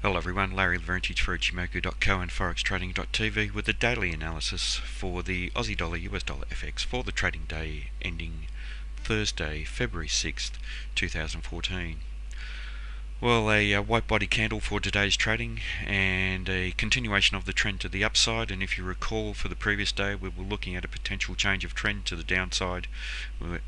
Hello everyone, Larry Lavrentich for Ichimoku.co and ForexTrading.tv with the daily analysis for the Aussie dollar US dollar FX for the trading day ending Thursday, February 6th, 2014. Well, a white body candle for today's trading and a continuation of the trend to the upside. And if you recall, for the previous day we were looking at a potential change of trend to the downside.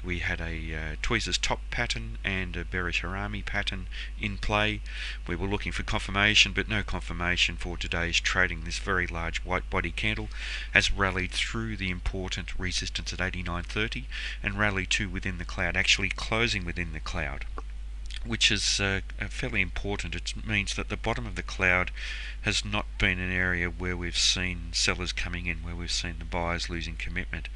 We had a tweezers top pattern and a bearish harami pattern in play. We were looking for confirmation, but no confirmation for today's trading. This very large white body candle has rallied through the important resistance at 89.30 and rallied to within the cloud, actually closing within the cloud, which is fairly important. It means that the bottom of the cloud has not been an area where we've seen sellers coming in, where we've seen the buyers losing commitment.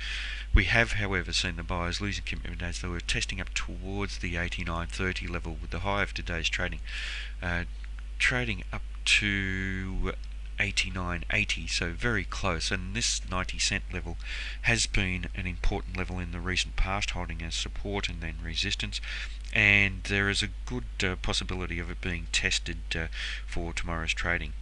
We have, however, seen the buyers losing commitment as they were testing up towards the 89.30 level, with the high of today's trading trading up to 89.80, so very close. And this 90-cent level has been an important level in the recent past, holding as support and then resistance, and there is a good possibility of it being tested for tomorrow's trading.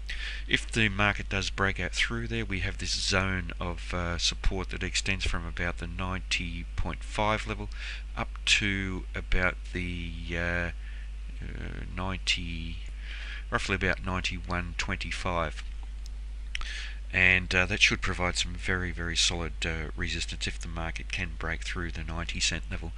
If the market does break out through there, we have this zone of support that extends from about the 90.5 level up to about the roughly about 91.25. And that should provide some very solid resistance if the market can break through the 90-cent level.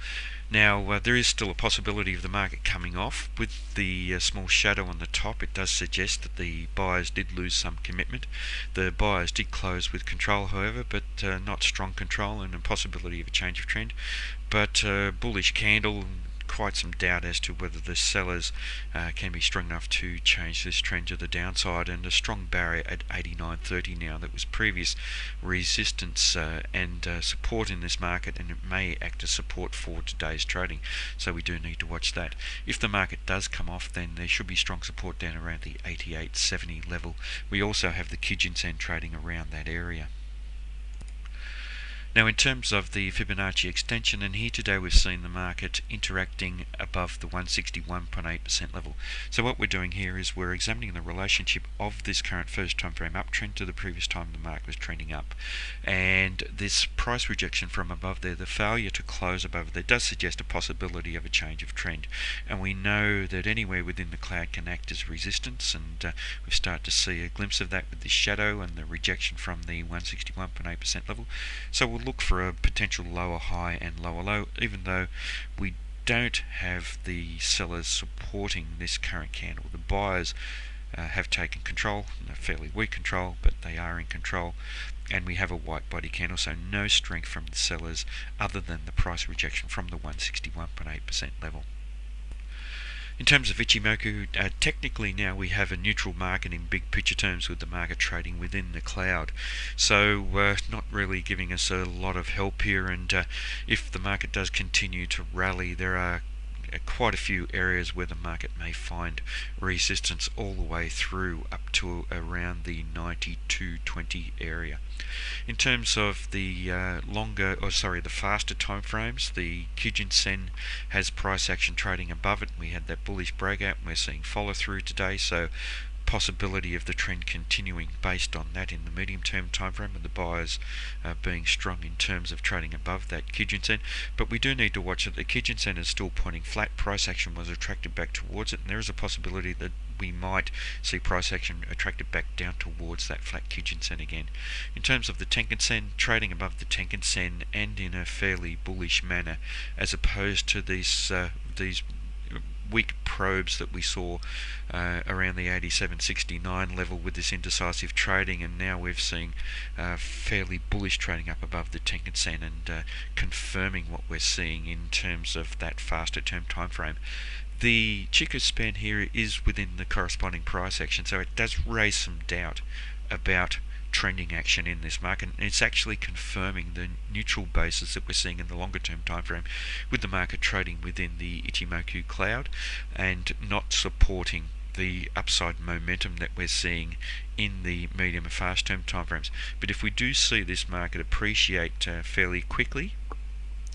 Now there is still a possibility of the market coming off with the small shadow on the top. It does suggest that the buyers did lose some commitment. The buyers did close with control, however, but not strong control, and a possibility of a change of trend. But bullish candle, quite some doubt as to whether the sellers can be strong enough to change this trend to the downside, and a strong barrier at 89.30 now that was previous resistance and support in this market, and it may act as support for today's trading, so we do need to watch that. If the market does come off, then there should be strong support down around the 88.70 level. We also have the Kijun-sen trading around that area. Now, in terms of the Fibonacci extension, and here today we've seen the market interacting above the 161.8% level. So what we're doing here is we're examining the relationship of this current first time frame uptrend to the previous time the market was trending up. And this price rejection from above there, the failure to close above there, does suggest a possibility of a change of trend. And we know that anywhere within the cloud can act as resistance, and we start to see a glimpse of that with this shadow and the rejection from the 161.8% level. So we'll look for a potential lower high and lower low, even though we don't have the sellers supporting this current candle. The buyers have taken control, fairly weak control, but they are in control, and we have a white body candle, so no strength from the sellers other than the price rejection from the 161.8% level. In terms of Ichimoku, technically now we have a neutral market in big picture terms, with the market trading within the cloud. So not really giving us a lot of help here, and if the market does continue to rally, there are quite a few areas where the market may find resistance all the way through up to around the 92.20 area. In terms of the the faster time frames, the Kijun-sen has price action trading above it. We had that bullish breakout, and we're seeing follow through today, so possibility of the trend continuing based on that in the medium term time frame, and the buyers being strong in terms of trading above that Kijun-sen. But we do need to watch that the Kijun-sen is still pointing flat. Price action was attracted back towards it, and there is a possibility that we might see price action attracted back down towards that flat Kijun-sen again. In terms of the Tenkan-sen, trading above the Tenkan-sen and in a fairly bullish manner, as opposed to these weak probes that we saw around the 87.69 level with this indecisive trading, and now we've seen fairly bullish trading up above the Tenkan-sen, and confirming what we're seeing in terms of that faster term time frame. The Chikou span here is within the corresponding price action, so it does raise some doubt about trending action in this market. And it's actually confirming the neutral basis that we're seeing in the longer term time frame, with the market trading within the Ichimoku cloud and not supporting the upside momentum that we're seeing in the medium and fast term time frames. But if we do see this market appreciate fairly quickly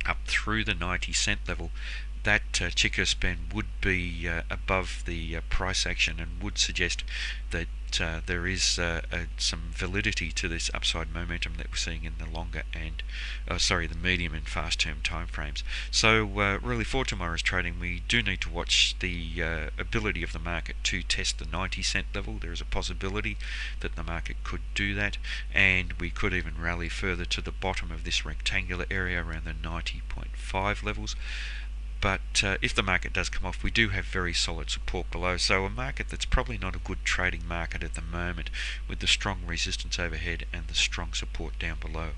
up through the 90-cent level, that Chico span would be above the price action and would suggest that there is some validity to this upside momentum that we're seeing in the longer and the medium and fast term time frames. So really for tomorrow's trading, we do need to watch the ability of the market to test the 90-cent level. There is a possibility that the market could do that, and we could even rally further to the bottom of this rectangular area around the 90.5 levels. But if the market does come off, we do have very solid support below. So a market that's probably not a good trading market at the moment, with the strong resistance overhead and the strong support down below.